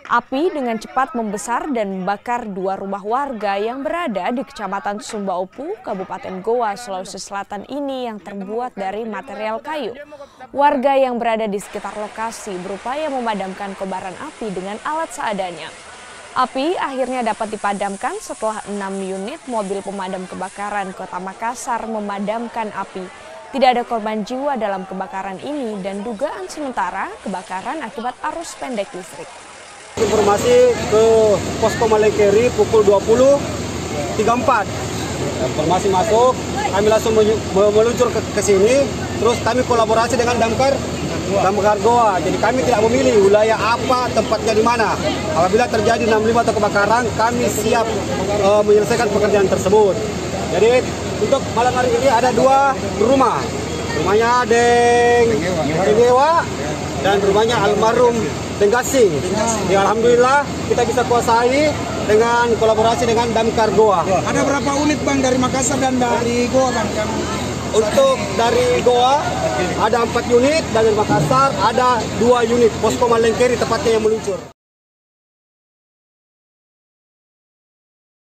Api dengan cepat membesar dan membakar dua rumah warga yang berada di Kecamatan Sumbaopu, Kabupaten Goa, Sulawesi Selatan ini yang terbuat dari material kayu. Warga yang berada di sekitar lokasi berupaya memadamkan kobaran api dengan alat seadanya. Api akhirnya dapat dipadamkan setelah 6 unit mobil pemadam kebakaran Kota Makassar memadamkan api. Tidak ada korban jiwa dalam kebakaran ini dan dugaan sementara kebakaran akibat arus pendek listrik. Informasi ke Posko Malengkeri pukul 20.34. Informasi masuk, kami langsung meluncur ke sini. Terus kami kolaborasi dengan Damkar Goa. Jadi kami tidak memilih wilayah apa, tempatnya di mana. Apabila terjadi 65 atau kebakaran, kami siap menyelesaikan pekerjaan tersebut. Jadi untuk malam hari ini ada 2 rumah. Rumahnya Dengewa dan rumahnya almarhum Denggasing. Ya, alhamdulillah kita bisa kuasai dengan kolaborasi dengan Damkar Goa. Ada berapa unit Bang dari Makassar dan dari Goa Bang? Untuk dari Goa ada 4 unit, dan dari Makassar ada 2 unit. Posko Malengkeri tepatnya yang meluncur.